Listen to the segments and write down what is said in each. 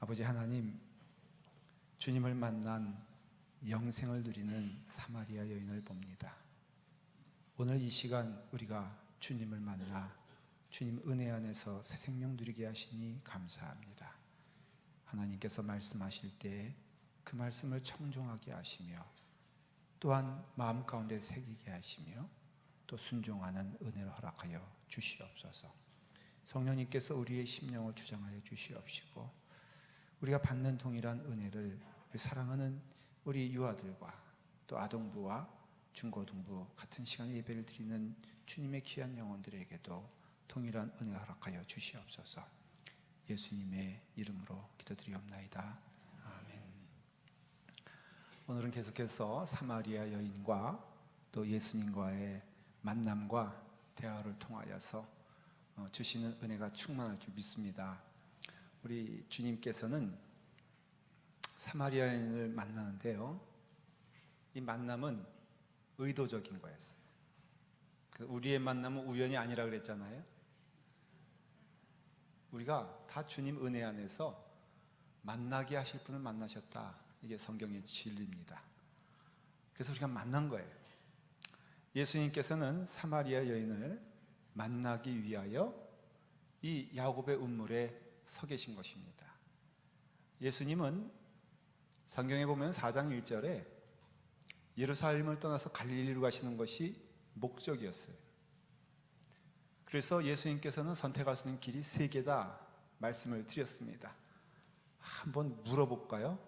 아버지 하나님, 주님을 만난 영생을 누리는 사마리아 여인을 봅니다. 오늘 이 시간 우리가 주님을 만나 주님 은혜 안에서 새 생명 누리게 하시니 감사합니다. 하나님께서 말씀하실 때 그 말씀을 청종하게 하시며 또한 마음 가운데 새기게 하시며 또 순종하는 은혜를 허락하여 주시옵소서. 성령님께서 우리의 심령을 주장하여 주시옵시고 우리가 받는 동일한 은혜를 우리 사랑하는 우리 유아들과 또 아동부와 중고등부 같은 시간에 예배를 드리는 주님의 귀한 영혼들에게도 동일한 은혜 허락하여 주시옵소서. 예수님의 이름으로 기도드리옵나이다. 아멘. 오늘은 계속해서 사마리아 여인과 또 예수님과의 만남과 대화를 통하여서 주시는 은혜가 충만할 줄 믿습니다. 우리 주님께서는 사마리아 여인을 만나는데요, 이 만남은 의도적인 거였어요. 우리의 만남은 우연이 아니라 그랬잖아요. 우리가 다 주님 은혜 안에서 만나게 하실 분을 만나셨다. 이게 성경의 진리입니다. 그래서 우리가 만난 거예요. 예수님께서는 사마리아 여인을 만나기 위하여 이 야곱의 운물에 서 계신 것입니다. 예수님은 성경에 보면 4장 1절에 예루살렘을 떠나서 갈릴리로 가시는 것이 목적이었어요. 그래서 예수님께서는 선택할 수 있는 길이 3개다 말씀을 드렸습니다. 한번 물어볼까요?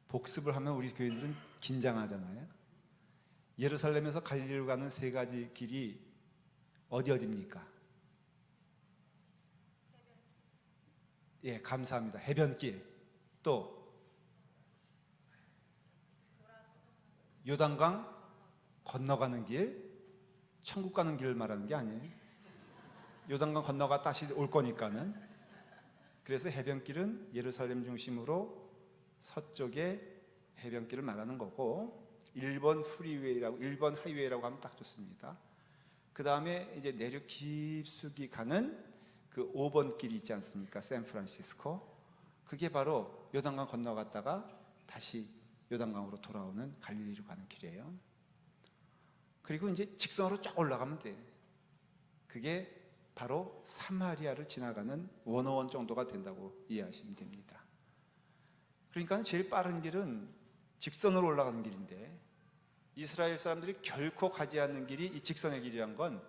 복습을 하면 우리 교인들은 긴장하잖아요. 예루살렘에서 갈릴리로 가는 3가지 길이 어디입니까? 예, 감사합니다. 해변길, 또 요단강 건너가는 길, 천국 가는 길을 말하는 게 아니에요. 요단강 건너가 다시 올 거니까는. 그래서 해변길은 예루살렘 중심으로 서쪽의 해변길을 말하는 거고, 1번 프리웨이라고, 1번 하이웨이라고 하면 딱 좋습니다. 그 다음에 이제 내륙 깊숙이 가는 그 5번 길이 있지 않습니까? 샌프란시스코. 그게 바로 요단강 건너갔다가 다시 요단강으로 돌아오는 갈릴리로 가는 길이에요. 그리고 이제 직선으로 쫙 올라가면 돼. 그게 바로 사마리아를 지나가는 101 정도가 된다고 이해하시면 됩니다. 그러니까 제일 빠른 길은 직선으로 올라가는 길인데, 이스라엘 사람들이 결코 가지 않는 길이 이 직선의 길이란 건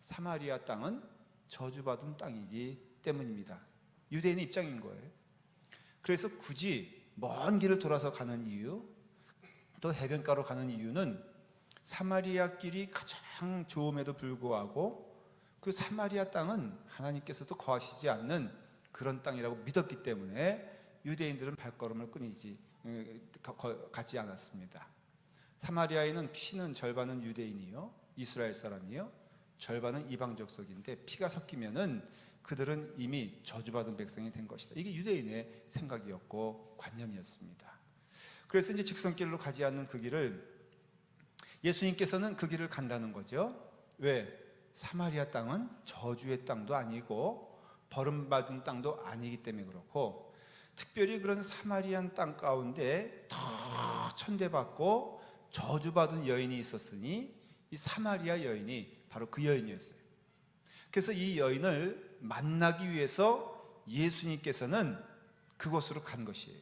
사마리아 땅은 저주받은 땅이기 때문입니다. 유대인의 입장인 거예요. 그래서 굳이 먼 길을 돌아서 가는 이유, 또 해변가로 가는 이유는 사마리아 길이 가장 좋음에도 불구하고 그 사마리아 땅은 하나님께서도 거하시지 않는 그런 땅이라고 믿었기 때문에 유대인들은 발걸음을 갖지 않았습니다. 사마리아에는 피는 절반은 유대인이요, 이스라엘 사람이요, 절반은 이방 족속인데 피가 섞이면은 그들은 이미 저주받은 백성이 된 것이다. 이게 유대인의 생각이었고 관념이었습니다. 그래서 이제 직선길로 가지 않는 그 길을 예수님께서는 그 길을 간다는 거죠. 왜? 사마리아 땅은 저주의 땅도 아니고 버림받은 땅도 아니기 때문에 그렇고, 특별히 그런 사마리안 땅 가운데 더 천대받고 저주받은 여인이 있었으니 이 사마리아 여인이 바로 그 여인이었어요. 그래서 이 여인을 만나기 위해서 예수님께서는 그곳으로 간 것이에요.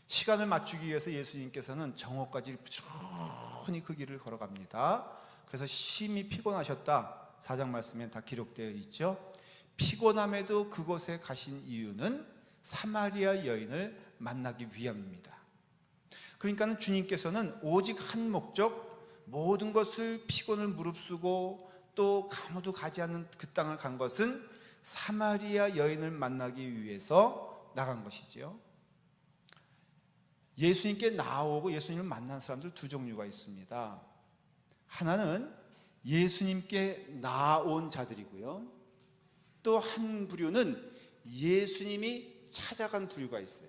시간을 맞추기 위해서 예수님께서는 정오까지 부지런히 그 길을 걸어갑니다. 그래서 심히 피곤하셨다. 4장 말씀에 다 기록되어 있죠. 피곤함에도 그곳에 가신 이유는 사마리아 여인을 만나기 위함입니다. 그러니까 주님께서는 오직 한 목적, 모든 것을 피곤을 무릅쓰고 또 아무도 가지 않는 그 땅을 간 것은 사마리아 여인을 만나기 위해서 나간 것이지요. 예수님께 나오고 예수님을 만난 사람들 2종류가 있습니다. 하나는 예수님께 나온 자들이고요, 또 한 부류는 예수님이 찾아간 부류가 있어요.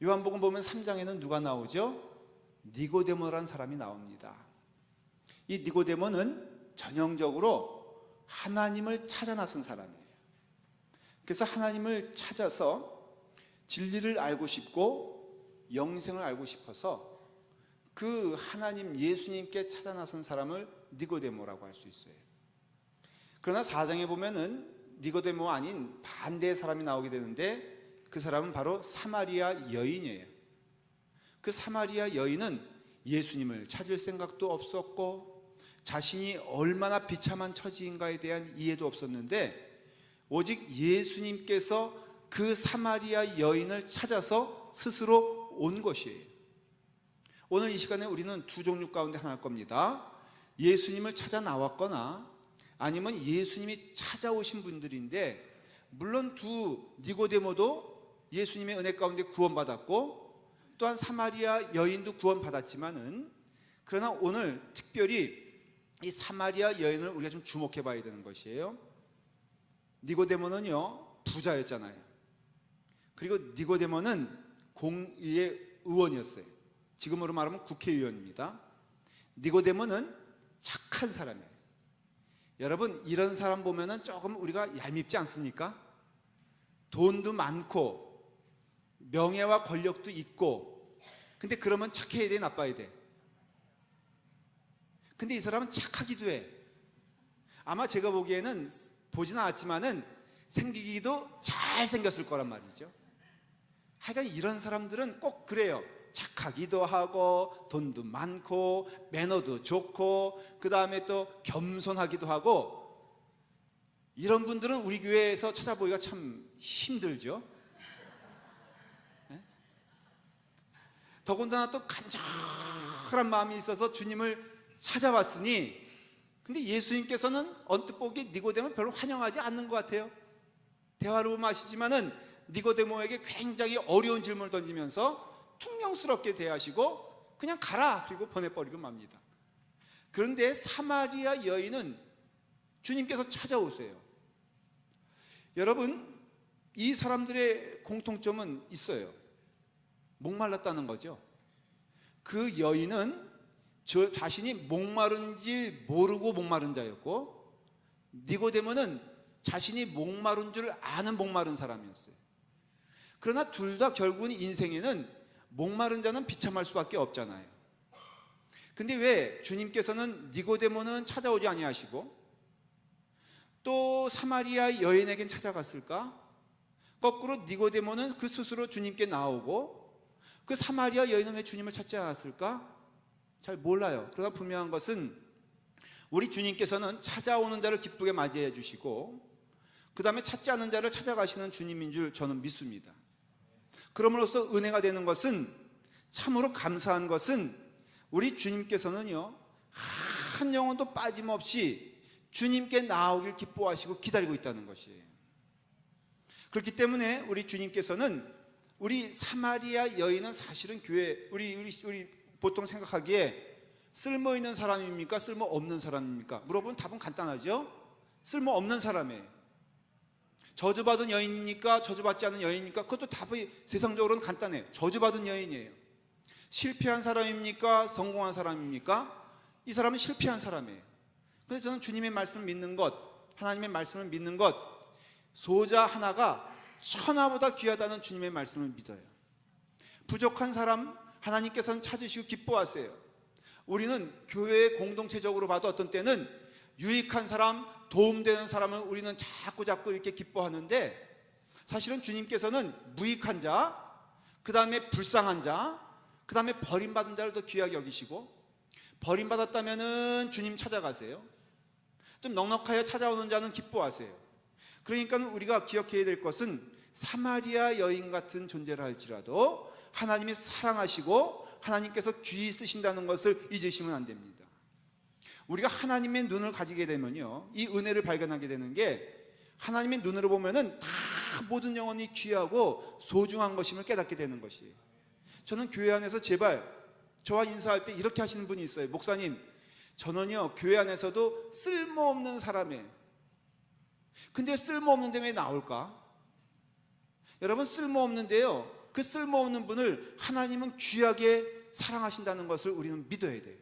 요한복음 보면 3장에는 누가 나오죠? 니고데모라는 사람이 나옵니다. 이 니고데모는 전형적으로 하나님을 찾아 나선 사람이에요. 그래서 하나님을 찾아서 진리를 알고 싶고 영생을 알고 싶어서 그 하나님 예수님께 찾아 나선 사람을 니고데모라고 할 수 있어요. 그러나 4장에 보면은 니고데모 아닌 반대의 사람이 나오게 되는데 그 사람은 바로 사마리아 여인이에요. 그 사마리아 여인은 예수님을 찾을 생각도 없었고 자신이 얼마나 비참한 처지인가에 대한 이해도 없었는데 오직 예수님께서 그 사마리아 여인을 찾아서 스스로 온 것이에요. 오늘 이 시간에 우리는 두 종류 가운데 하나일 겁니다. 예수님을 찾아 나왔거나 아니면 예수님이 찾아오신 분들인데, 물론 두 니고데모도 예수님의 은혜 가운데 구원받았고 또한 사마리아 여인도 구원받았지만은, 그러나 오늘 특별히 이 사마리아 여인을 우리가 좀 주목해 봐야 되는 것이에요. 니고데모는요 부자였잖아요. 그리고 니고데모는 공의의 의원이었어요. 지금으로 말하면 국회의원입니다. 니고데모는 착한 사람이에요. 여러분, 이런 사람 보면은 조금 우리가 얄밉지 않습니까? 돈도 많고 명예와 권력도 있고, 근데 그러면 착해야 돼, 나빠야 돼? 근데 이 사람은 착하기도 해. 아마 제가 보기에는, 보지는 않았지만은 생기기도 잘 생겼을 거란 말이죠. 하여간 이런 사람들은 꼭 그래요. 착하기도 하고 돈도 많고 매너도 좋고 그 다음에 또 겸손하기도 하고, 이런 분들은 우리 교회에서 찾아보기가 참 힘들죠. 네? 더군다나 또 간절한 마음이 있어서 주님을 찾아왔으니, 근데 예수님께서는 언뜻 보기 니고데모를 별로 환영하지 않는 것 같아요. 대화로 마시지만은 니고데모에게 굉장히 어려운 질문을 던지면서 퉁명스럽게 대하시고 그냥 가라 그리고 보내버리고 맙니다. 그런데 사마리아 여인은 주님께서 찾아오세요. 여러분, 이 사람들의 공통점은 있어요. 목말랐다는 거죠. 그 여인은 저 자신이 목마른지 모르고 목마른 자였고, 니고데모는 자신이 목마른 줄 아는 목마른 사람이었어요. 그러나 둘 다 결국은 인생에는 목마른 자는 비참할 수밖에 없잖아요. 근데 왜 주님께서는 니고데모는 찾아오지 아니하시고 또 사마리아 여인에겐 찾아갔을까? 거꾸로 니고데모는 그 스스로 주님께 나오고 그 사마리아 여인은 왜 주님을 찾지 않았을까? 잘 몰라요. 그러나 분명한 것은 우리 주님께서는 찾아오는 자를 기쁘게 맞이해 주시고 그 다음에 찾지 않는 자를 찾아가시는 주님인 줄 저는 믿습니다. 그럼으로써 은혜가 되는 것은, 참으로 감사한 것은, 우리 주님께서는요 한 영혼도 빠짐없이 주님께 나오길 기뻐하시고 기다리고 있다는 것이에요. 그렇기 때문에 우리 주님께서는, 우리 사마리아 여인은 사실은 교회, 우리 보통 생각하기에 쓸모 있는 사람입니까? 쓸모 없는 사람입니까? 물어보면 답은 간단하죠. 쓸모 없는 사람이에요. 저주받은 여인입니까? 저주받지 않은 여인입니까? 그것도 답이 세상적으로는 간단해요. 저주받은 여인이에요. 실패한 사람입니까? 성공한 사람입니까? 이 사람은 실패한 사람이에요. 그래서 저는 주님의 말씀을 믿는 것, 하나님의 말씀을 믿는 것, 소자 하나가 천하보다 귀하다는 주님의 말씀을 믿어요. 부족한 사람 하나님께서는 찾으시고 기뻐하세요. 우리는 교회 공동체적으로 봐도 어떤 때는 유익한 사람, 도움되는 사람을 우리는 자꾸 이렇게 기뻐하는데, 사실은 주님께서는 무익한 자, 그 다음에 불쌍한 자, 그 다음에 버림받은 자를 더 귀하게 여기시고, 버림받았다면은 주님 찾아가세요. 좀 넉넉하여 찾아오는 자는 기뻐하세요. 그러니까 우리가 기억해야 될 것은, 사마리아 여인 같은 존재를 할지라도 하나님이 사랑하시고 하나님께서 귀히 쓰신다는 것을 잊으시면 안 됩니다. 우리가 하나님의 눈을 가지게 되면요, 이 은혜를 발견하게 되는 게, 하나님의 눈으로 보면은 다 모든 영혼이 귀하고 소중한 것임을 깨닫게 되는 것이에요. 저는 교회 안에서 제발 저와 인사할 때 이렇게 하시는 분이 있어요. 목사님, 저는요 교회 안에서도 쓸모없는 사람이에요. 근데 쓸모없는데 왜 나올까? 여러분, 쓸모없는데요, 그 쓸모없는 분을 하나님은 귀하게 사랑하신다는 것을 우리는 믿어야 돼요.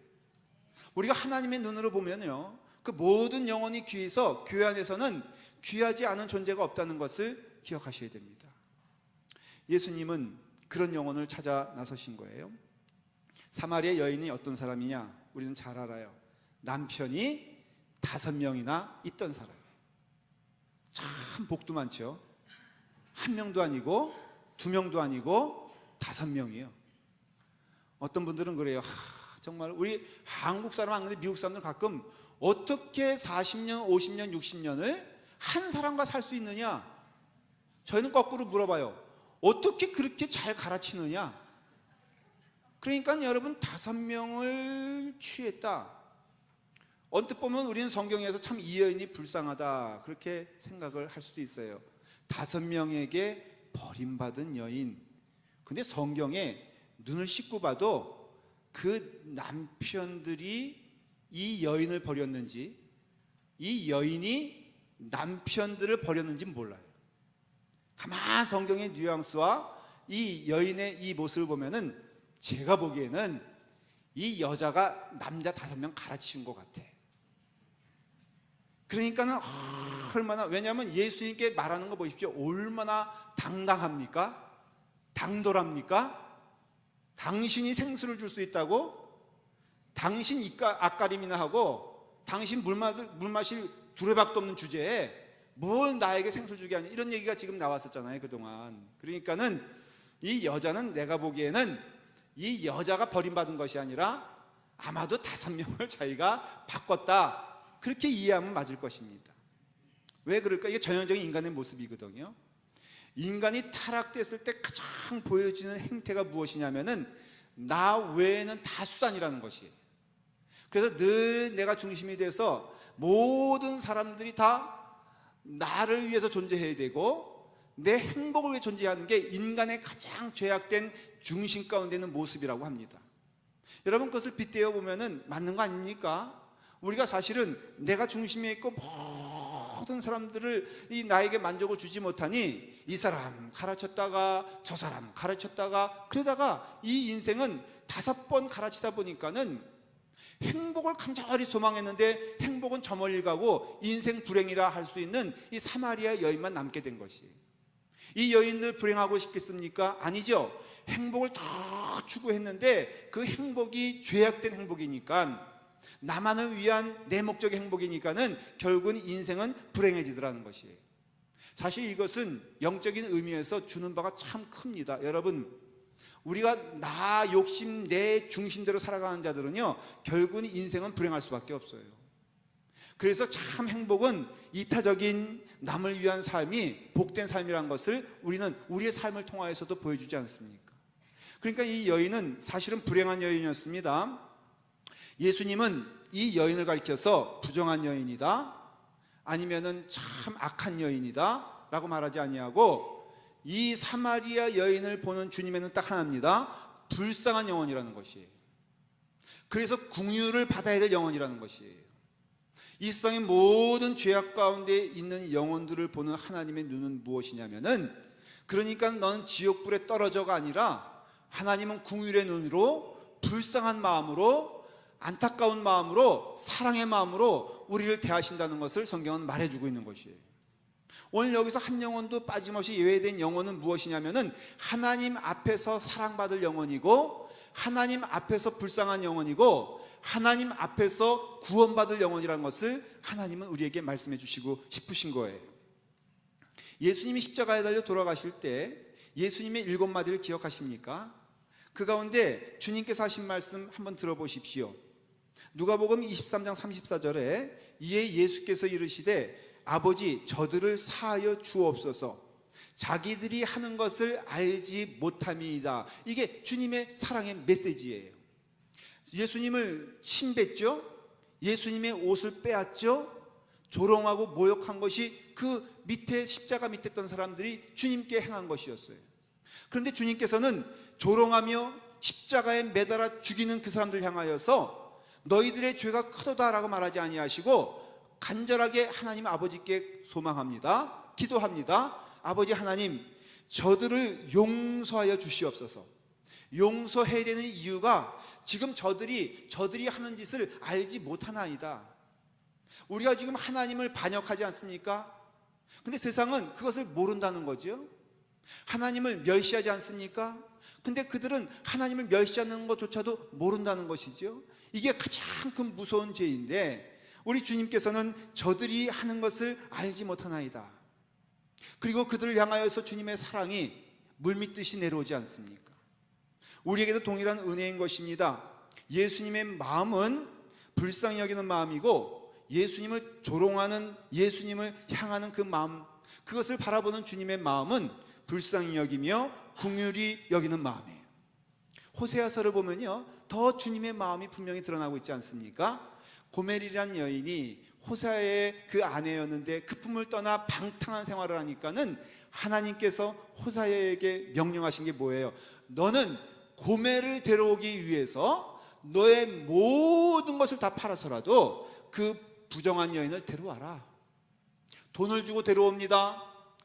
우리가 하나님의 눈으로 보면요, 그 모든 영혼이 귀해서 교회 안에서는 귀하지 않은 존재가 없다는 것을 기억하셔야 됩니다. 예수님은 그런 영혼을 찾아 나서신 거예요. 사마리아 여인이 어떤 사람이냐? 우리는 잘 알아요. 남편이 5명이나 있던 사람이에요. 참 복도 많죠. 1명도 아니고 2명도 아니고 5명이에요. 어떤 분들은 그래요. 정말 우리 한국 사람 안 그런데 미국 사람들 가끔 어떻게 40년, 50년, 60년을 한 사람과 살 수 있느냐? 저희는 거꾸로 물어봐요. 어떻게 그렇게 잘 가르치느냐? 그러니까 여러분 5명을 취했다. 언뜻 보면 우리는 성경에서 참 이 여인이 불쌍하다 그렇게 생각을 할 수도 있어요. 5명에게 버림받은 여인. 근데 성경에 눈을 씻고 봐도 그 남편들이 이 여인을 버렸는지 이 여인이 남편들을 버렸는지 몰라요. 가만 성경의 뉘앙스와 이 여인의 이 모습을 보면은 제가 보기에는 이 여자가 남자 5명 갈아치운 것 같아. 그러니까는 얼마나, 왜냐하면 예수님께 말하는 거 보십시오. 얼마나 당당합니까? 당돌합니까? 당신이 생수를 줄 수 있다고? 당신 앞가림이나 하고 당신 물 마실 두레박도 없는 주제에 뭘 나에게 생수 주게 하냐, 이런 얘기가 지금 나왔었잖아요 그동안. 그러니까는 이 여자는, 내가 보기에는 이 여자가 버림받은 것이 아니라 아마도 5명을 자기가 바꿨다, 그렇게 이해하면 맞을 것입니다. 왜 그럴까? 이게 전형적인 인간의 모습이거든요. 인간이 타락됐을 때 가장 보여지는 행태가 무엇이냐면은 나 외에는 다 수단이라는 것이에요. 그래서 늘 내가 중심이 돼서 모든 사람들이 다 나를 위해서 존재해야 되고 내 행복을 위해 존재하는 게 인간의 가장 죄악된 중심 가운데 있는 모습이라고 합니다. 여러분, 그것을 빗대어 보면은 맞는 거 아닙니까? 우리가 사실은 내가 중심에 있고 모든 사람들을 나에게 만족을 주지 못하니 이 사람 가르쳤다가 저 사람 가르쳤다가 그러다가 이 인생은 5번 가르치다 보니까는 행복을 간절히 소망했는데 행복은 저 멀리 가고 인생 불행이라 할 수 있는 이 사마리아 여인만 남게 된 것이에요. 이 여인들 불행하고 싶겠습니까? 아니죠. 행복을 더 추구했는데 그 행복이 죄악된 행복이니까, 나만을 위한 내 목적의 행복이니까는 결국은 인생은 불행해지더라는 것이에요. 사실 이것은 영적인 의미에서 주는 바가 참 큽니다. 여러분, 우리가 나 욕심 내 중심대로 살아가는 자들은요 결국은 인생은 불행할 수밖에 없어요. 그래서 참 행복은 이타적인 남을 위한 삶이 복된 삶이라는 것을 우리는 우리의 삶을 통하여서도 보여주지 않습니까? 그러니까 이 여인은 사실은 불행한 여인이었습니다. 예수님은 이 여인을 가리켜서 부정한 여인이다, 아니면은 참 악한 여인이다 라고 말하지 아니하고, 이 사마리아 여인을 보는 주님에는 딱 하나입니다. 불쌍한 영혼이라는 것이에요. 그래서 긍휼을 받아야 될 영혼이라는 것이에요. 이 세상의 모든 죄악 가운데 있는 영혼들을 보는 하나님의 눈은 무엇이냐면은, 그러니까 너는 지옥불에 떨어져가 아니라 하나님은 긍휼의 눈으로, 불쌍한 마음으로, 안타까운 마음으로, 사랑의 마음으로 우리를 대하신다는 것을 성경은 말해주고 있는 것이에요. 오늘 여기서 한 영혼도 빠짐없이 예외된 영혼은 무엇이냐면은 하나님 앞에서 사랑받을 영혼이고, 하나님 앞에서 불쌍한 영혼이고, 하나님 앞에서 구원받을 영혼이라는 것을 하나님은 우리에게 말씀해 주시고 싶으신 거예요. 예수님이 십자가에 달려 돌아가실 때 예수님의 7마디를 기억하십니까? 그 가운데 주님께서 하신 말씀 한번 들어보십시오. 누가복음 23장 34절에 이에 예수께서 이르시되 아버지 저들을 사하여 주옵소서, 자기들이 하는 것을 알지 못함이이다. 이게 주님의 사랑의 메시지예요. 예수님을 침뱉죠. 예수님의 옷을 빼앗죠. 조롱하고 모욕한 것이 그 밑에 십자가 밑에 있던 사람들이 주님께 행한 것이었어요. 그런데 주님께서는 조롱하며 십자가에 매달아 죽이는 그 사람들 향하여서 너희들의 죄가 크도다라고 말하지 아니하시고 간절하게 하나님 아버지께 소망합니다. 기도합니다. 아버지 하나님, 저들을 용서하여 주시옵소서. 용서해야 되는 이유가 지금 저들이 하는 짓을 알지 못하나이다. 우리가 지금 하나님을 반역하지 않습니까? 근데 세상은 그것을 모른다는 거죠. 하나님을 멸시하지 않습니까? 근데 그들은 하나님을 멸시하는 것조차도 모른다는 것이죠. 이게 가장 큰 무서운 죄인데 우리 주님께서는 저들이 하는 것을 알지 못하나이다. 그리고 그들을 향하여서 주님의 사랑이 물밀듯이 내려오지 않습니까? 우리에게도 동일한 은혜인 것입니다. 예수님의 마음은 불쌍히 여기는 마음이고 예수님을 조롱하는, 예수님을 향하는 그 마음, 그것을 바라보는 주님의 마음은 불쌍히 여기며 긍휼히 여기는 마음이에요. 호세아서를 보면요, 더 주님의 마음이 분명히 드러나고 있지 않습니까? 고멜이라는 여인이 호세아의 그 아내였는데 그 품을 떠나 방탕한 생활을 하니까는 하나님께서 호세아에게 명령하신 게 뭐예요? 너는 고멜을 데려오기 위해서 너의 모든 것을 다 팔아서라도 그 부정한 여인을 데려와라. 돈을 주고 데려옵니다.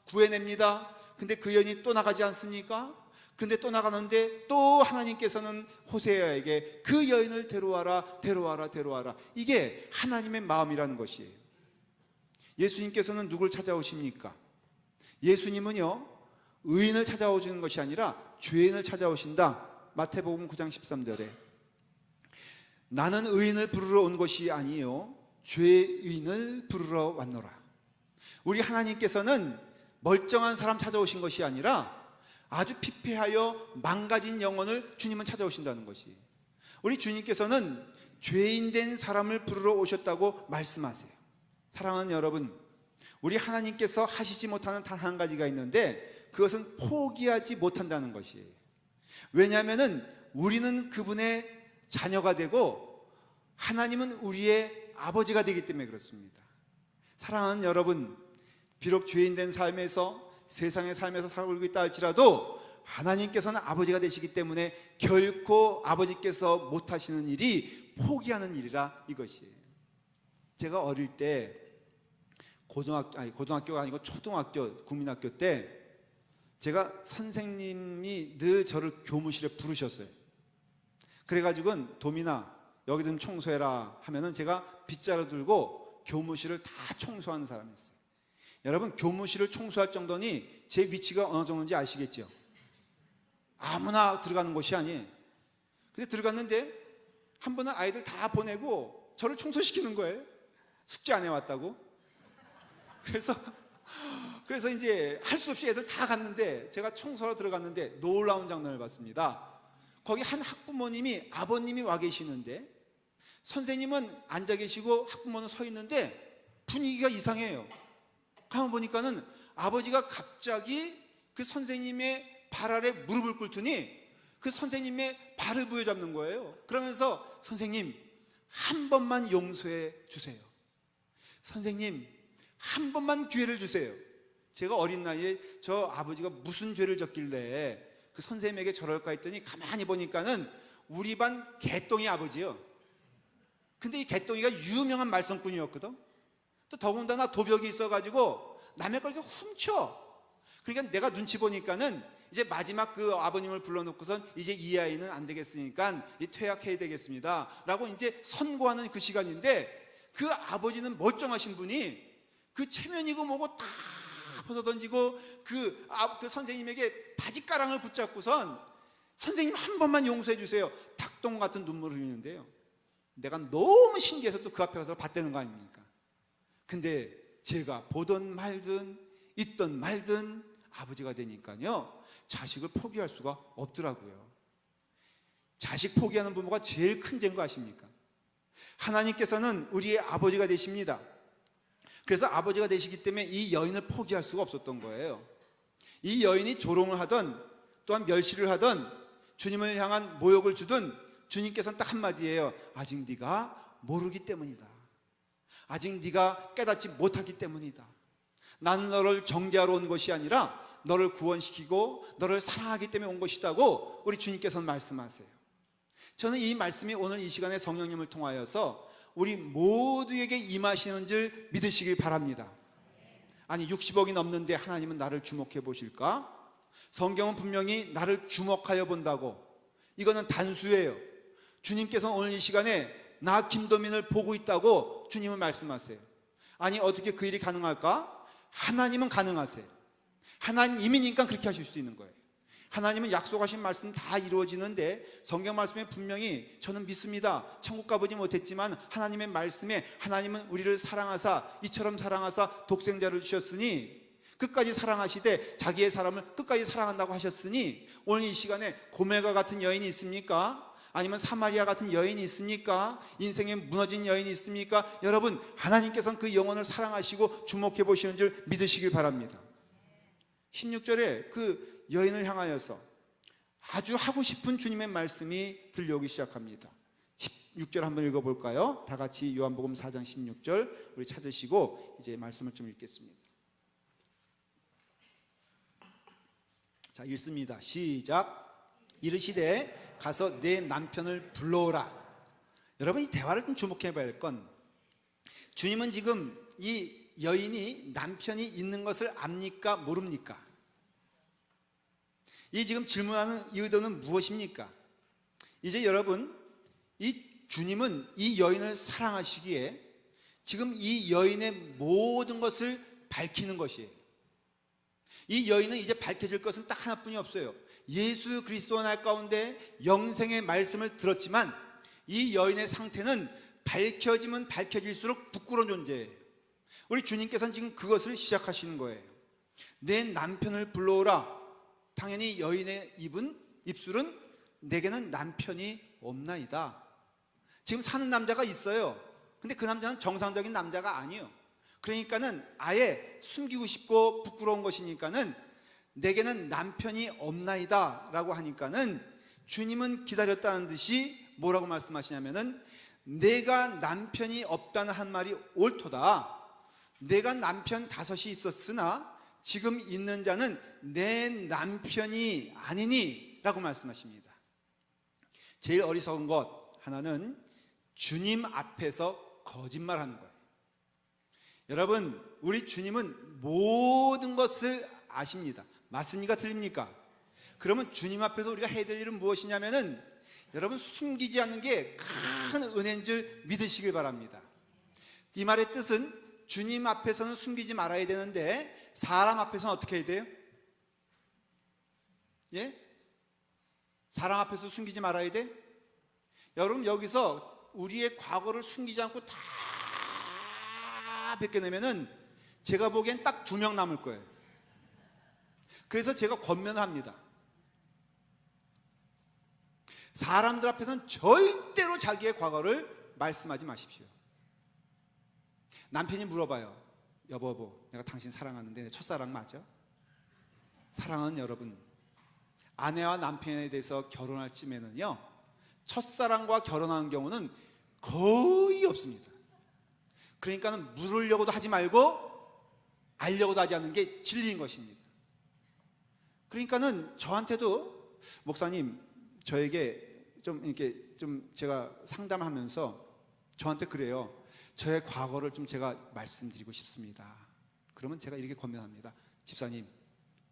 구해냅니다. 근데 그 여인이 또 나가지 않습니까? 근데 또 나가는데 또 하나님께서는 호세아에게 그 여인을 데려와라, 데려와라, 데려와라. 이게 하나님의 마음이라는 것이에요. 예수님께서는 누굴 찾아오십니까? 예수님은요, 의인을 찾아오시는 것이 아니라 죄인을 찾아오신다. 마태복음 9장 13절에 나는 의인을 부르러 온 것이 아니요 죄인을 부르러 왔노라. 우리 하나님께서는 멀쩡한 사람 찾아오신 것이 아니라 아주 피폐하여 망가진 영혼을 주님은 찾아오신다는 것이. 우리 주님께서는 죄인 된 사람을 부르러 오셨다고 말씀하세요. 사랑하는 여러분, 우리 하나님께서 하시지 못하는 단 한 가지가 있는데 그것은 포기하지 못한다는 것이에요. 왜냐하면 우리는 그분의 자녀가 되고 하나님은 우리의 아버지가 되기 때문에 그렇습니다. 사랑하는 여러분, 비록 죄인 된 삶에서, 세상의 삶에서 살고 있다 할지라도 하나님께서는 아버지가 되시기 때문에 결코 아버지께서 못하시는 일이 포기하는 일이라 이것이에요. 제가 어릴 때 고등학교가 아니고 초등학교, 국민학교 때 제가 선생님이 늘 저를 교무실에 부르셨어요. 그래가지고 도민아 여기 좀 청소해라 하면은 제가 빗자루 들고 교무실을 다 청소하는 사람이었어요. 여러분, 교무실을 청소할 정도니 제 위치가 어느 정도인지 아시겠죠? 아무나 들어가는 곳이 아니에요. 근데 들어갔는데 한 번은 아이들 다 보내고 저를 청소시키는 거예요. 숙제 안 해왔다고. 그래서 이제 할 수 없이 애들 다 갔는데 제가 청소하러 들어갔는데 놀라운 장면을 봤습니다. 거기 한 학부모님이, 아버님이 와 계시는데 선생님은 앉아 계시고 학부모는 서 있는데 분위기가 이상해요. 가만 보니까는 아버지가 갑자기 그 선생님의 발 아래 무릎을 꿇더니 그 선생님의 발을 부여잡는 거예요. 그러면서 선생님 한 번만 용서해 주세요. 선생님 한 번만 기회를 주세요. 제가 어린 나이에 저 아버지가 무슨 죄를 졌길래 그 선생님에게 저럴까 했더니 가만히 보니까는 우리 반 개똥이 아버지요. 근데 이 개똥이가 유명한 말썽꾼이었거든. 또 더군다나 도벽이 있어가지고 남의 걸 이렇게 훔쳐. 그러니까 내가 눈치 보니까는 이제 마지막 그 아버님을 불러놓고선 이제 이 아이는 안 되겠으니까 퇴학해야 되겠습니다 라고 이제 선고하는 그 시간인데 그 아버지는 멀쩡하신 분이 그 체면이고 뭐고 다 벗어던지고 그 선생님에게 바지가랑을 붙잡고선 선생님 한 번만 용서해 주세요. 닭똥 같은 눈물을 흘리는데요. 내가 너무 신기해서 또 그 앞에 가서 봤다는 거 아닙니까? 근데 제가 보던 말든 있던 말든 아버지가 되니까요 자식을 포기할 수가 없더라고요. 자식 포기하는 부모가 제일 큰 죄인 거 아십니까? 하나님께서는 우리의 아버지가 되십니다. 그래서 아버지가 되시기 때문에 이 여인을 포기할 수가 없었던 거예요. 이 여인이 조롱을 하던 또한 멸시를 하던 주님을 향한 모욕을 주던 주님께서는 딱 한마디예요. 아직 네가 모르기 때문이다. 아직 네가 깨닫지 못하기 때문이다. 나는 너를 정죄하러 온 것이 아니라 너를 구원시키고 너를 사랑하기 때문에 온 것이다고 우리 주님께서는 말씀하세요. 저는 이 말씀이 오늘 이 시간에 성령님을 통하여서 우리 모두에게 임하시는 줄 믿으시길 바랍니다. 아니 60억이 넘는데 하나님은 나를 주목해 보실까? 성경은 분명히 나를 주목하여 본다고. 이거는 단수예요. 주님께서는 오늘 이 시간에 나 김도민을 보고 있다고 주님은 말씀하세요. 아니 어떻게 그 일이 가능할까? 하나님은 가능하세요. 하나님이니까 그렇게 하실 수 있는 거예요. 하나님은 약속하신 말씀 다 이루어지는데 성경 말씀에 분명히 저는 믿습니다. 천국 가보지 못했지만 하나님의 말씀에 하나님은 우리를 사랑하사 이처럼 사랑하사 독생자를 주셨으니 끝까지 사랑하시되 자기의 사람을 끝까지 사랑한다고 하셨으니 오늘 이 시간에 고멜과 같은 여인이 있습니까? 아니면 사마리아 같은 여인이 있습니까? 인생에 무너진 여인이 있습니까? 여러분, 하나님께서는 그 영혼을 사랑하시고 주목해 보시는 줄 믿으시길 바랍니다. 16절에 그 여인을 향하여서 아주 하고 싶은 주님의 말씀이 들려오기 시작합니다. 16절 한번 읽어볼까요? 다 같이 요한복음 4장 16절 우리 찾으시고 이제 말씀을 좀 읽겠습니다. 자, 읽습니다. 시작. 이르시되 가서 내 남편을 불러오라. 여러분, 이 대화를 좀 주목해 봐야 할 건, 주님은 지금 이 여인이 남편이 있는 것을 압니까? 모릅니까? 이 지금 질문하는 이 의도는 무엇입니까? 이제 여러분, 이 주님은 이 여인을 사랑하시기에 지금 이 여인의 모든 것을 밝히는 것이에요. 이 여인은 이제 밝혀질 것은 딱 하나뿐이 없어요. 예수 그리스도 날 가운데 영생의 말씀을 들었지만 이 여인의 상태는 밝혀지면 밝혀질수록 부끄러운 존재예요. 우리 주님께서는 지금 그것을 시작하시는 거예요. 내 남편을 불러오라. 당연히 여인의 입술은 내게는 남편이 없나이다. 지금 사는 남자가 있어요. 근데 그 남자는 정상적인 남자가 아니에요. 그러니까는 아예 숨기고 싶고 부끄러운 것이니까는 내게는 남편이 없나이다 라고 하니까는 주님은 기다렸다는 듯이 뭐라고 말씀하시냐면은 내가 남편이 없다는 한 말이 옳도다. 내가 남편 5이 있었으나 지금 있는 자는 내 남편이 아니니 라고 말씀하십니다. 제일 어리석은 것 하나는 주님 앞에서 거짓말하는 거예요. 여러분, 우리 주님은 모든 것을 아십니다. 맞습니까? 틀립니까? 그러면 주님 앞에서 우리가 해야 될 일은 무엇이냐면은 여러분, 숨기지 않는 게 큰 은혜인 줄 믿으시길 바랍니다. 이 말의 뜻은 주님 앞에서는 숨기지 말아야 되는데 사람 앞에서는 어떻게 해야 돼요? 예? 사람 앞에서 숨기지 말아야 돼? 여러분, 여기서 우리의 과거를 숨기지 않고 다 벗겨내면은 제가 보기엔 딱 2명 남을 거예요. 그래서 제가 권면을 합니다. 사람들 앞에서는 절대로 자기의 과거를 말씀하지 마십시오. 남편이 물어봐요. 여보, 내가 당신 사랑하는데 내 첫사랑 맞아? 사랑은 여러분, 아내와 남편에 대해서 결혼할 쯤에는요, 첫사랑과 결혼하는 경우는 거의 없습니다. 그러니까는 물으려고도 하지 말고 알려고도 하지 않는 게 진리인 것입니다. 그러니까는 저한테도 목사님, 저에게 좀 이렇게 좀 제가 상담하면서 저한테 그래요. 저의 과거를 좀 제가 말씀드리고 싶습니다. 그러면 제가 이렇게 권면합니다. 집사님,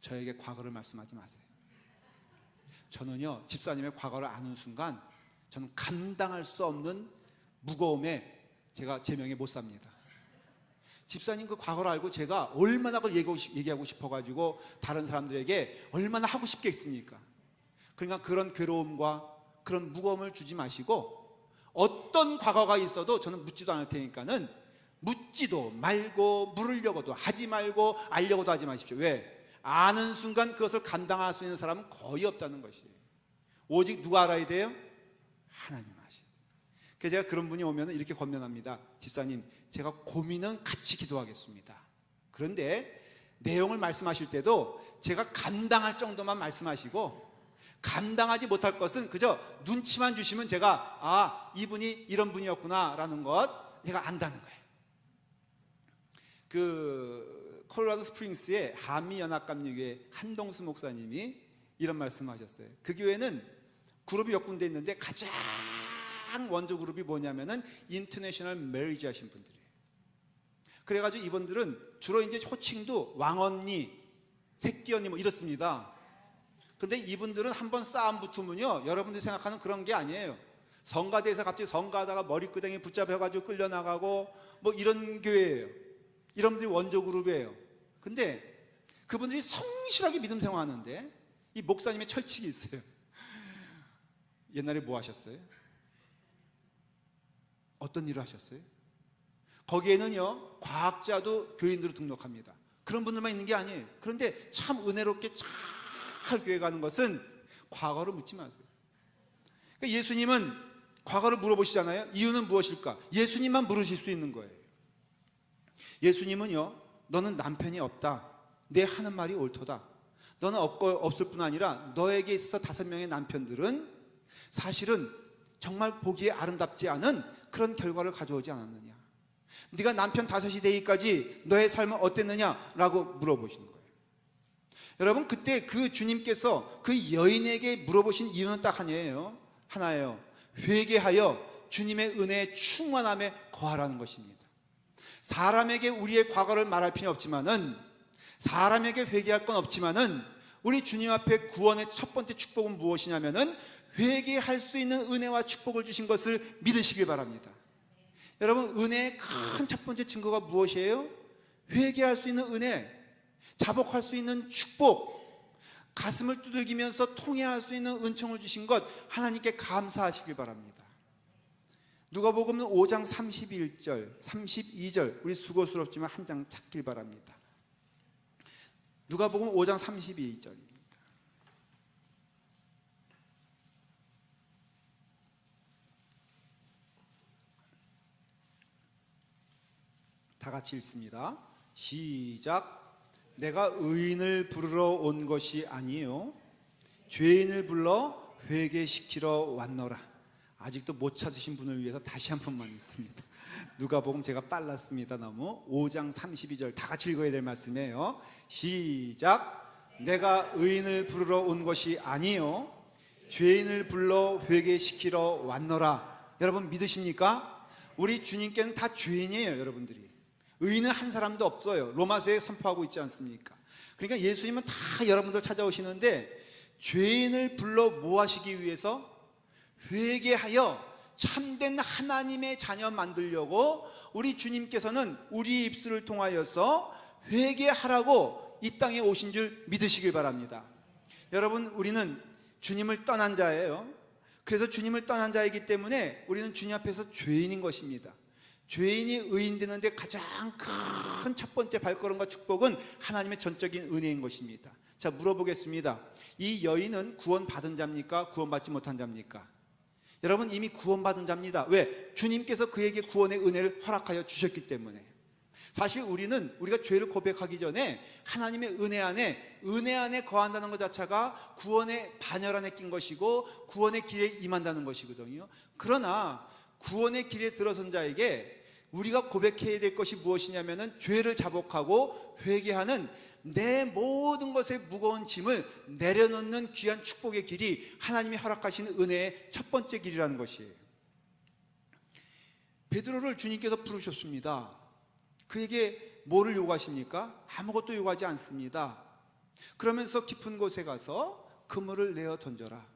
저에게 과거를 말씀하지 마세요. 저는요, 집사님의 과거를 아는 순간 저는 감당할 수 없는 무거움에 제가 제 명에 못 삽니다. 집사님 그 과거를 알고 제가 얼마나 그걸 얘기하고 싶어가지고 다른 사람들에게 얼마나 하고 싶겠습니까? 그러니까 그런 괴로움과 그런 무거움을 주지 마시고 어떤 과거가 있어도 저는 묻지도 않을 테니까는 묻지도 말고 물으려고도 하지 말고 알려고도 하지 마십시오. 왜? 아는 순간 그것을 감당할 수 있는 사람은 거의 없다는 것이에요. 오직 누가 알아야 돼요? 하나님 아셔야 돼요. 그래서 제가 그런 분이 오면 이렇게 권면합니다. 집사님, 제가 고민은 같이 기도하겠습니다. 그런데 내용을 말씀하실 때도 제가 감당할 정도만 말씀하시고 감당하지 못할 것은 그저 눈치만 주시면 제가 이분이 이런 분이었구나 라는 것 제가 안다는 거예요. 그 콜로라도 스프링스의 한미연합감리교회 한동수 목사님이 이런 말씀을 하셨어요. 그 교회는 그룹이 몇 군데 있는데 가장 원조 그룹이 뭐냐면은 인터내셔널 메리지 하신 분들이에요. 그래가지고 이분들은 주로 이제 호칭도 왕언니, 새끼언니 뭐 이렇습니다. 근데 이분들은 한번 싸움 붙으면요, 여러분들이 생각하는 그런 게 아니에요. 성가대에서 갑자기 성가하다가 머리끄댕이 붙잡혀가지고 끌려나가고 뭐 이런 교회예요. 이런 분들이 원조 그룹이에요. 근데 그분들이 성실하게 믿음 생활하는데 이 목사님의 철칙이 있어요. 옛날에 뭐 하셨어요? 어떤 일을 하셨어요? 거기에는요, 과학자도 교인으로 등록합니다. 그런 분들만 있는 게 아니에요. 그런데 참 은혜롭게 잘 교회 가는 것은 과거를 묻지 마세요. 그러니까 예수님은 과거를 물어보시잖아요. 이유는 무엇일까? 예수님만 물으실 수 있는 거예요. 예수님은요, 너는 남편이 없다. 내 하는 말이 옳도다. 너는 없을 뿐 아니라 너에게 있어서 5명의 남편들은 사실은 정말 보기에 아름답지 않은 그런 결과를 가져오지 않았느냐. 네가 남편 5이 되기까지 너의 삶은 어땠느냐라고 물어보시는 거예요. 여러분, 그때 그 주님께서 그 여인에게 물어보신 이유는 딱 하나예요. 회개하여 주님의 은혜의 충만함에 거하라는 것입니다. 사람에게 우리의 과거를 말할 필요는 없지만은, 사람에게 회개할 건 없지만은, 우리 주님 앞에 구원의 첫 번째 축복은 무엇이냐면은 회개할 수 있는 은혜와 축복을 주신 것을 믿으시길 바랍니다. 여러분, 은혜의 큰 첫 번째 증거가 무엇이에요? 회개할 수 있는 은혜, 자복할 수 있는 축복, 가슴을 두들기면서 통회할 수 있는 은총을 주신 것, 하나님께 감사하시길 바랍니다. 누가복음 5장 31절, 32절, 우리 수고스럽지만 한 장 찾길 바랍니다. 누가복음 5장 32절입니다. 다 같이 읽습니다. 시작. 내가 의인을 부르러 온 것이 아니요 죄인을 불러 회개시키러 왔노라. 아직도 못 찾으신 분을 위해서 다시 한 번만 읽습니다. 누가복음 제가 빨랐습니다. 너무 5장 32절 다 같이 읽어야 될 말씀이에요. 시작. 내가 의인을 부르러 온 것이 아니요 죄인을 불러 회개시키러 왔노라. 여러분 믿으십니까? 우리 주님께는 다 죄인이에요. 여러분들이 의인은 한 사람도 없어요. 로마서에 선포하고 있지 않습니까? 그러니까 예수님은 다 여러분들 찾아오시는데 죄인을 불러 뭐 하시기 위해서? 회개하여 참된 하나님의 자녀 만들려고 우리 주님께서는 우리 입술을 통하여서 회개하라고 이 땅에 오신 줄 믿으시길 바랍니다. 여러분, 우리는 주님을 떠난 자예요. 그래서 주님을 떠난 자이기 때문에 우리는 주님 앞에서 죄인인 것입니다. 죄인이 의인 되는데 가장 큰 첫 번째 발걸음과 축복은 하나님의 전적인 은혜인 것입니다. 자, 물어보겠습니다. 이 여인은 구원받은 자입니까? 구원받지 못한 자입니까? 여러분, 이미 구원받은 자입니다. 왜? 주님께서 그에게 구원의 은혜를 허락하여 주셨기 때문에. 사실 우리가 죄를 고백하기 전에 하나님의 은혜 안에 거한다는 것 자체가 구원의 반열 안에 낀 것이고 구원의 길에 임한다는 것이거든요. 그러나 구원의 길에 들어선 자에게 우리가 고백해야 될 것이 무엇이냐면은 죄를 자복하고 회개하는 내 모든 것의 무거운 짐을 내려놓는 귀한 축복의 길이 하나님이 허락하시는 은혜의 첫 번째 길이라는 것이에요. 베드로를 주님께서 부르셨습니다. 그에게 뭐를 요구하십니까? 아무것도 요구하지 않습니다. 그러면서 깊은 곳에 가서 그물을 내어 던져라.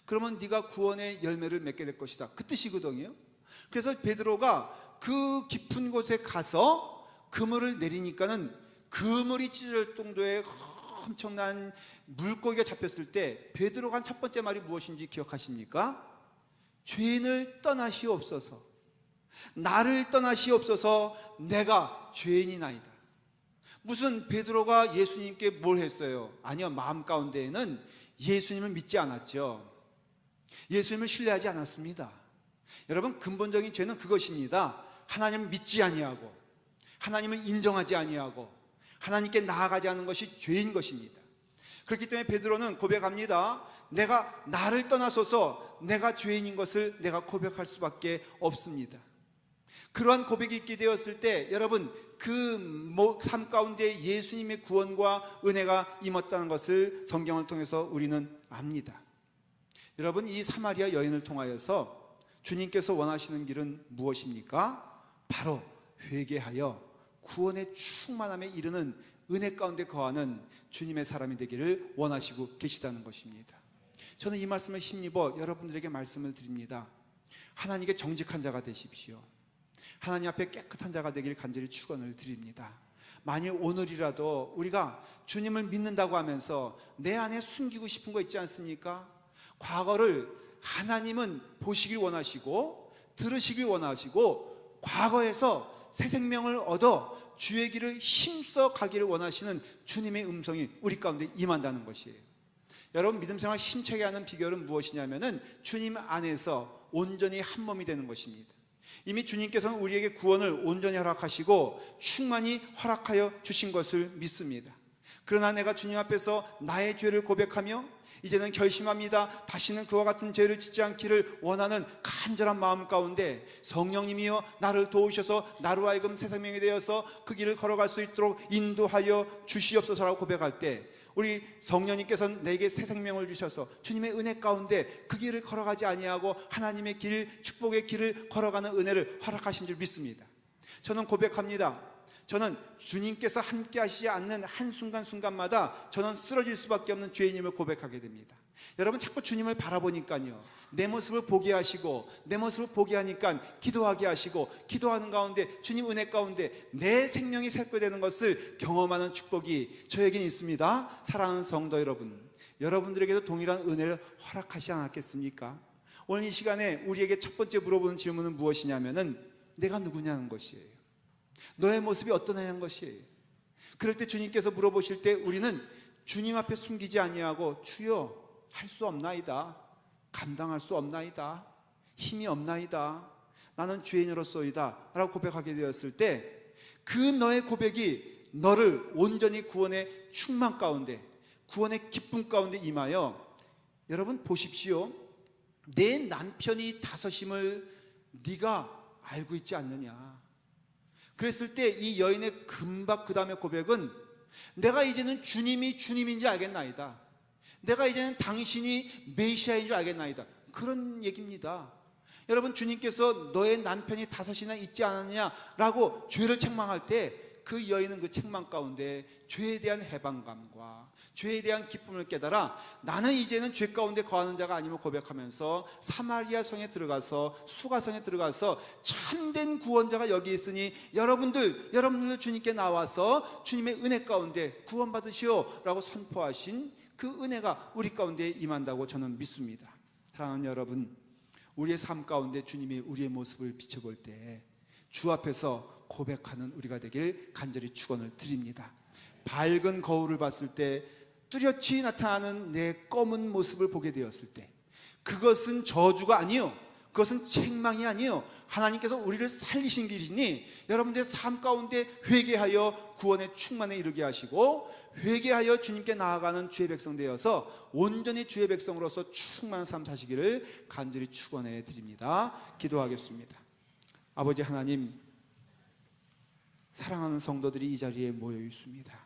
그러면 네가 구원의 열매를 맺게 될 것이다. 그 뜻이거든요. 그래서 베드로가 그 깊은 곳에 가서 그물을 내리니까는 그물이 찢어질 정도의 엄청난 물고기가 잡혔을 때 베드로가 한 첫 번째 말이 무엇인지 기억하십니까? 죄인을 떠나시옵소서. 나를 떠나시옵소서. 내가 죄인이나이다. 무슨 베드로가 예수님께 뭘 했어요? 아니요, 마음 가운데에는 예수님을 믿지 않았죠. 예수님을 신뢰하지 않았습니다. 여러분, 근본적인 죄는 그것입니다. 하나님을 믿지 아니하고 하나님을 인정하지 아니하고 하나님께 나아가지 않는 것이 죄인 것입니다. 그렇기 때문에 베드로는 고백합니다. 내가 나를 떠나서서 내가 죄인인 것을 내가 고백할 수밖에 없습니다. 그러한 고백이 있게 되었을 때 여러분, 그 삶 가운데 예수님의 구원과 은혜가 임했다는 것을 성경을 통해서 우리는 압니다. 여러분, 이 사마리아 여인을 통하여서 주님께서 원하시는 길은 무엇입니까? 바로 회개하여 구원의 충만함에 이르는 은혜 가운데 거하는 주님의 사람이 되기를 원하시고 계시다는 것입니다. 저는 이 말씀을 힘입어 여러분들에게 말씀을 드립니다. 하나님께 정직한 자가 되십시오. 하나님 앞에 깨끗한 자가 되기를 간절히 축원을 드립니다. 만일 오늘이라도 우리가 주님을 믿는다고 하면서 내 안에 숨기고 싶은 거 있지 않습니까? 과거를 하나님은 보시길 원하시고 들으시길 원하시고 과거에서 새 생명을 얻어 주의 길을 힘써 가기를 원하시는 주님의 음성이 우리 가운데 임한다는 것이에요. 여러분, 믿음 생활 힘차게 하는 비결은 무엇이냐면은 주님 안에서 온전히 한 몸이 되는 것입니다. 이미 주님께서는 우리에게 구원을 온전히 허락하시고 충만히 허락하여 주신 것을 믿습니다. 그러나 내가 주님 앞에서 나의 죄를 고백하며 이제는 결심합니다. 다시는 그와 같은 죄를 짓지 않기를 원하는 간절한 마음 가운데 성령님이여 나를 도우셔서 나로 하여금 새 생명이 되어서 그 길을 걸어갈 수 있도록 인도하여 주시옵소서라고 고백할 때 우리 성령님께서는 내게 새 생명을 주셔서 주님의 은혜 가운데 그 길을 걸어가지 아니하고 하나님의 길, 축복의 길을 걸어가는 은혜를 허락하신 줄 믿습니다. 저는 고백합니다. 저는 주님께서 함께 하시지 않는 한순간순간마다 저는 쓰러질 수밖에 없는 죄인임을 고백하게 됩니다. 여러분, 자꾸 주님을 바라보니까요, 내 모습을 보게 하시고 내 모습을 보게 하니까 기도하게 하시고 기도하는 가운데 주님 은혜 가운데 내 생명이 새롭게 것을 경험하는 축복이 저에게는 있습니다. 사랑하는 성도 여러분, 여러분들에게도 동일한 은혜를 허락하지 않았겠습니까? 오늘 이 시간에 우리에게 첫 번째 물어보는 질문은 무엇이냐면은 내가 누구냐는 것이에요. 너의 모습이 어떠냐는 것이에요. 그럴 때 주님께서 물어보실 때 우리는 주님 앞에 숨기지 아니하고 주여 할 수 없나이다, 감당할 수 없나이다, 힘이 없나이다, 나는 죄인으로서이다 라고 고백하게 되었을 때 그 너의 고백이 너를 온전히 구원의 충만 가운데, 구원의 기쁨 가운데 임하여, 여러분 보십시오. 내 남편이 다섯임을 네가 알고 있지 않느냐. 그랬을 때 이 여인의 금방 그 다음에 고백은 내가 이제는 주님이 주님인지 알겠나이다, 내가 이제는 당신이 메시아인 줄 알겠나이다, 그런 얘기입니다. 여러분, 주님께서 너의 남편이 다섯이나 있지 않았냐라고 죄를 책망할 때 그 여인은 그 책망 가운데 죄에 대한 해방감과 죄에 대한 기쁨을 깨달아 나는 이제는 죄 가운데 거하는 자가 아님을 고백하면서 사마리아 성에 들어가서 수가성에 들어가서 참된 구원자가 여기 있으니 여러분들 주님께 나와서 주님의 은혜 가운데 구원받으시오 라고 선포하신 그 은혜가 우리 가운데 임한다고 저는 믿습니다. 사랑하는 여러분, 우리의 삶 가운데 주님이 우리의 모습을 비춰볼 때 주 앞에서 고백하는 우리가 되길 간절히 축원을 드립니다. 밝은 거울을 봤을 때 뚜렷이 나타나는 내 검은 모습을 보게 되었을 때 그것은 저주가 아니요, 그것은 책망이 아니요, 하나님께서 우리를 살리신 길이니 여러분들의 삶 가운데 회개하여 구원의 충만에 이르게 하시고 회개하여 주님께 나아가는 주의 백성 되어서 온전히 주의 백성으로서 충만한 삶 사시기를 간절히 축원해 드립니다. 기도하겠습니다. 아버지 하나님, 사랑하는 성도들이 이 자리에 모여 있습니다.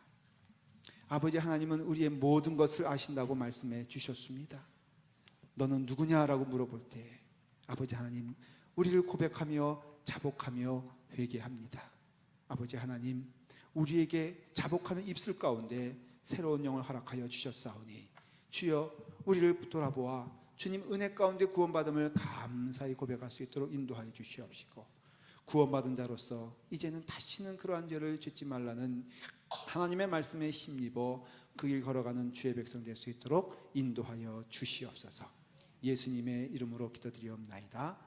아버지 하나님은 우리의 모든 것을 아신다고 말씀해 주셨습니다. 너는 누구냐라고 물어볼 때 아버지 하나님, 우리를 고백하며 자복하며 회개합니다. 아버지 하나님, 우리에게 자복하는 입술 가운데 새로운 영을 허락하여 주셨사오니 주여 우리를 돌아보아 주님 은혜 가운데 구원받음을 감사히 고백할 수 있도록 인도하여 주시옵시고, 구원받은 자로서 이제는 다시는 그러한 죄를 짓지 말라는 하나님의 말씀에 힘입어 그 길 걸어가는 주의 백성 될 수 있도록 인도하여 주시옵소서. 예수님의 이름으로 기도드리옵나이다.